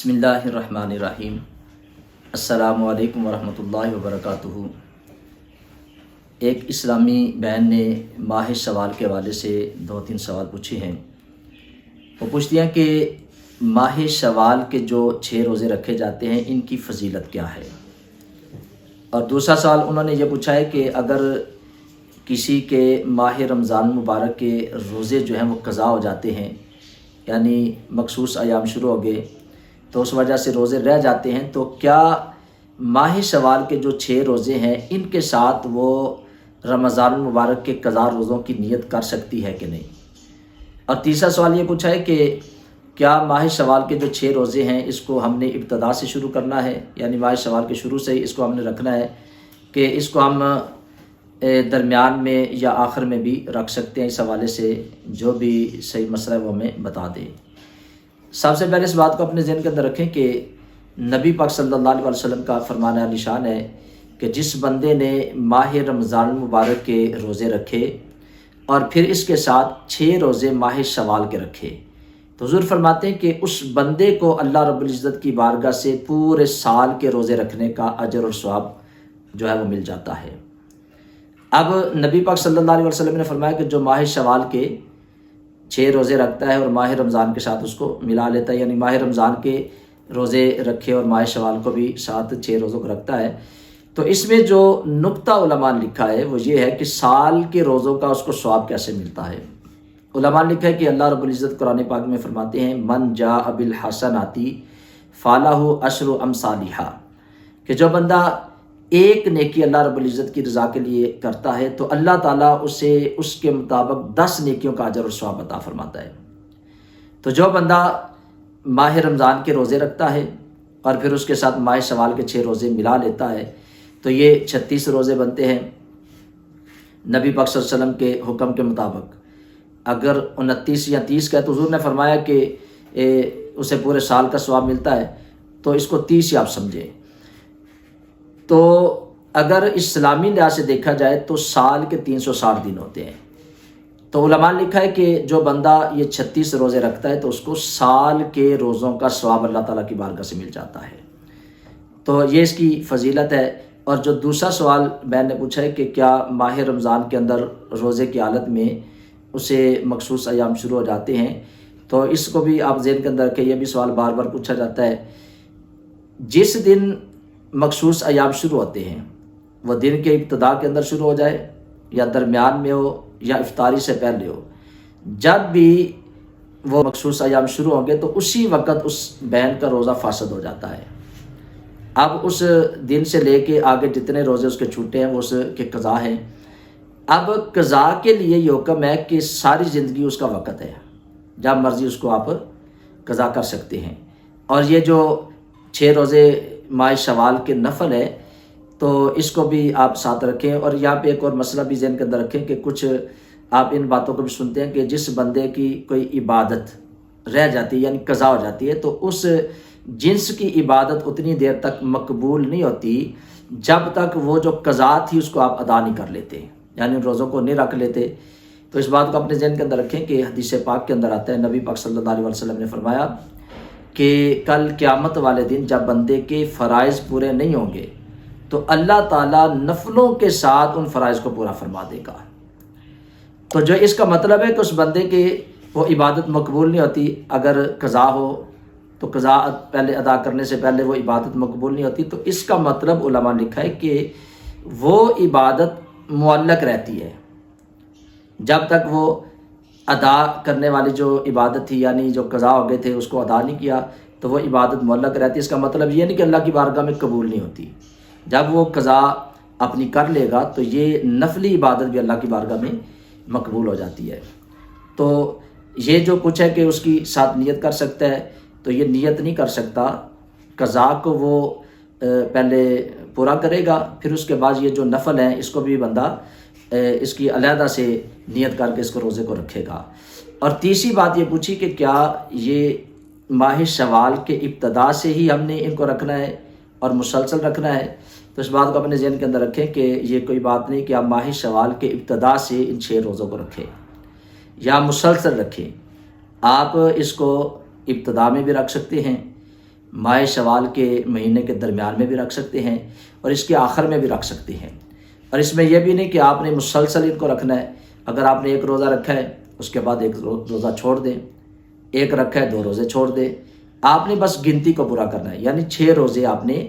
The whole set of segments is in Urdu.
بسم اللہ الرحمن الرحیم۔ السلام علیکم ورحمۃ اللہ وبرکاتہ۔ ایک اسلامی بہن نے ماہ شوال کے حوالے سے 2-3 سوال پوچھے ہیں۔ وہ پوچھتی ہیں کہ ماہ شوال کے جو 6 روزے رکھے جاتے ہیں ان کی فضیلت کیا ہے، اور دوسرا سوال انہوں نے یہ پوچھا ہے کہ اگر کسی کے ماہ رمضان مبارک کے روزے جو ہیں وہ قضا ہو جاتے ہیں، یعنی مخصوص ایام شروع ہو گئے تو اس وجہ سے روزے رہ جاتے ہیں، تو کیا ماہ شوال کے جو 6 روزے ہیں ان کے ساتھ وہ رمضان المبارک کے قضا روزوں کی نیت کر سکتی ہے کہ نہیں۔ اور تیسرا سوال یہ پوچھا ہے کہ کیا ماہ شوال کے جو 6 روزے ہیں اس کو ہم نے ابتدا سے شروع کرنا ہے، یعنی ماہ شوال کے شروع سے ہی اس کو ہم نے رکھنا ہے، کہ اس کو ہم درمیان میں یا آخر میں بھی رکھ سکتے ہیں۔ اس حوالے سے جو بھی صحیح مسئلہ ہے وہ ہمیں بتا دیں۔ سب سے پہلے اس بات کو اپنے ذہن کے اندر رکھیں کہ نبی پاک صلی اللہ علیہ وسلم کا فرمان عالی شان ہے کہ جس بندے نے ماہ رمضان المبارک کے روزے رکھے اور پھر اس کے ساتھ 6 روزے ماہ شوال کے رکھے، تو حضور فرماتے ہیں کہ اس بندے کو اللہ رب العزت کی بارگاہ سے پورے سال کے روزے رکھنے کا اجر اور ثواب جو ہے وہ مل جاتا ہے۔ اب نبی پاک صلی اللہ علیہ وسلم نے فرمایا کہ جو ماہ شوال کے 6 روزے رکھتا ہے اور ماہ رمضان کے ساتھ اس کو ملا لیتا ہے، یعنی ماہ رمضان کے روزے رکھے اور ماہ شوال کو بھی ساتھ 6 روزوں کو رکھتا ہے، تو اس میں جو نقطہ علماء نے لکھا ہے وہ یہ ہے کہ سال کے روزوں کا اس کو ثواب کیسے ملتا ہے۔ علماء نے لکھا ہے کہ اللہ رب العزت قرآن پاک میں فرماتے ہیں من جاء بالحسنات فلہ عشر امثالھا، کہ جو بندہ ایک نیکی اللہ رب العزت کی رضا کے لیے کرتا ہے تو اللہ تعالیٰ اسے اس کے مطابق 10 نیکیوں کا اجر اور ثواب عطا فرماتا ہے۔ تو جو بندہ ماہ رمضان کے روزے رکھتا ہے اور پھر اس کے ساتھ ماہ شوال کے 6 روزے ملا لیتا ہے تو یہ 36 روزے بنتے ہیں نبی پاک صلی اللہ علیہ وسلم کے حکم کے مطابق۔ اگر 29 یا 30 کا ہے تو حضور نے فرمایا کہ اسے پورے سال کا ثواب ملتا ہے، تو اس کو 30 ہی آپ سمجھیں۔ تو اگر اسلامی لحاظ سے دیکھا جائے تو سال کے 360 دن ہوتے ہیں، تو علماء نے لکھا ہے کہ جو بندہ یہ 36 روزے رکھتا ہے تو اس کو سال کے روزوں کا ثواب اللہ تعالیٰ کی بارگاہ سے مل جاتا ہے۔ تو یہ اس کی فضیلت ہے۔ اور جو دوسرا سوال بہن نے پوچھا ہے کہ کیا ماہ رمضان کے اندر روزے کی حالت میں اسے مخصوص ایام شروع ہو جاتے ہیں، تو اس کو بھی آپ ذہن کے اندر رکھیں، یہ بھی سوال بار بار پوچھا جاتا ہے۔ جس دن مخصوص ایام شروع ہوتے ہیں وہ دن کے ابتدا کے اندر شروع ہو جائے یا درمیان میں ہو یا افطاری سے پہلے ہو، جب بھی وہ مخصوص ایام شروع ہوں گے تو اسی وقت اس بہن کا روزہ فاسد ہو جاتا ہے۔ اب اس دن سے لے کے آگے جتنے روزے اس کے چھوٹے ہیں وہ اس کے قضا ہیں۔ اب قضا کے لیے یہ حکم ہے کہ ساری زندگی اس کا وقت ہے، جب مرضی اس کو آپ قضا کر سکتے ہیں۔ اور یہ جو 6 روزے ماہ شوال کے نفل ہے تو اس کو بھی آپ ساتھ رکھیں۔ اور یہاں پہ ایک اور مسئلہ بھی ذہن کے اندر رکھیں کہ کچھ آپ ان باتوں کو بھی سنتے ہیں کہ جس بندے کی کوئی عبادت رہ جاتی ہے یعنی قضا ہو جاتی ہے تو اس جنس کی عبادت اتنی دیر تک مقبول نہیں ہوتی جب تک وہ جو قضا تھی اس کو آپ ادا نہیں کر لیتے، یعنی روزوں کو نہیں رکھ لیتے۔ تو اس بات کو اپنے ذہن کے اندر رکھیں کہ حدیث پاک کے اندر آتا ہے، نبی پاک صلی اللہ علیہ وسلم نے فرمایا کہ کل قیامت والے دن جب بندے کے فرائض پورے نہیں ہوں گے تو اللہ تعالیٰ نفلوں کے ساتھ ان فرائض کو پورا فرما دے گا۔ تو جو اس کا مطلب ہے کہ اس بندے کی وہ عبادت مقبول نہیں ہوتی، اگر قضا ہو تو قضا پہلے ادا کرنے سے پہلے وہ عبادت مقبول نہیں ہوتی، تو اس کا مطلب علماء نے لکھا ہے کہ وہ عبادت معلق رہتی ہے جب تک وہ ادا کرنے والی جو عبادت تھی یعنی جو قضا ہو گئے تھے اس کو ادا نہیں کیا تو وہ عبادت معلق رہتی ہے۔ اس کا مطلب یہ نہیں کہ اللہ کی بارگاہ میں قبول نہیں ہوتی، جب وہ قضا اپنی کر لے گا تو یہ نفلی عبادت بھی اللہ کی بارگاہ میں مقبول ہو جاتی ہے۔ تو یہ جو کچھ ہے کہ اس کی ساتھ نیت کر سکتا ہے، تو یہ نیت نہیں کر سکتا، قضا کو وہ پہلے پورا کرے گا، پھر اس کے بعد یہ جو نفل ہیں اس کو بھی بندہ اس کی علیحدہ سے نیت کر کے اس کو روزے کو رکھے گا۔ اور تیسری بات یہ پوچھی کہ کیا یہ ماہ شوال کے ابتدا سے ہی ہم نے ان کو رکھنا ہے اور مسلسل رکھنا ہے، تو اس بات کو اپنے ذہن کے اندر رکھیں کہ یہ کوئی بات نہیں کہ آپ ماہ شوال کے ابتدا سے ان 6 روزوں کو رکھیں یا مسلسل رکھیں۔ آپ اس کو ابتدا میں بھی رکھ سکتے ہیں، ماہ شوال کے مہینے کے درمیان میں بھی رکھ سکتے ہیں اور اس کے آخر میں بھی رکھ سکتے ہیں، اور اس میں یہ بھی نہیں کہ آپ نے مسلسل ان کو رکھنا ہے۔ اگر آپ نے ایک روزہ رکھا ہے اس کے بعد ایک روزہ چھوڑ دیں، ایک رکھا ہے 2 روزے چھوڑ دیں، آپ نے بس گنتی کو پورا کرنا ہے، یعنی 6 روزے آپ نے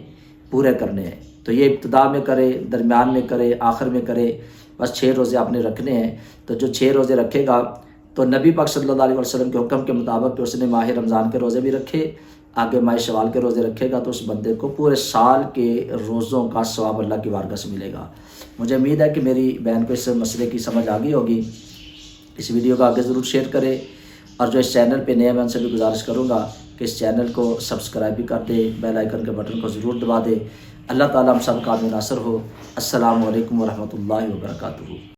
پورے کرنے ہیں۔ تو یہ ابتدا میں کرے، درمیان میں کرے، آخر میں کرے، بس 6 روزے آپ نے رکھنے ہیں۔ تو جو 6 روزے رکھے گا تو نبی پاک صلی اللہ علیہ وسلم کے حکم کے مطابق کہ اس نے ماہ رمضان کے روزے بھی رکھے، آگے ماہ شوال کے روزے رکھے گا، تو اس بندے کو پورے سال کے روزوں کا ثواب اللہ کی بارگاہ سے ملے گا۔ مجھے امید ہے کہ میری بہن کو اس مسئلے کی سمجھ آ گئی ہوگی۔ اس ویڈیو کو آگے ضرور شیئر کرے، اور جو اس چینل پہ نئے، میں ان سے بھی گزارش کروں گا کہ اس چینل کو سبسکرائب بھی کر دے، بیل آئیکن کے بٹن کو ضرور دبا دے۔ اللہ تعالیٰ ہم سب کا ناصر ہو۔ السلام علیکم ورحمۃ اللہ وبرکاتہ۔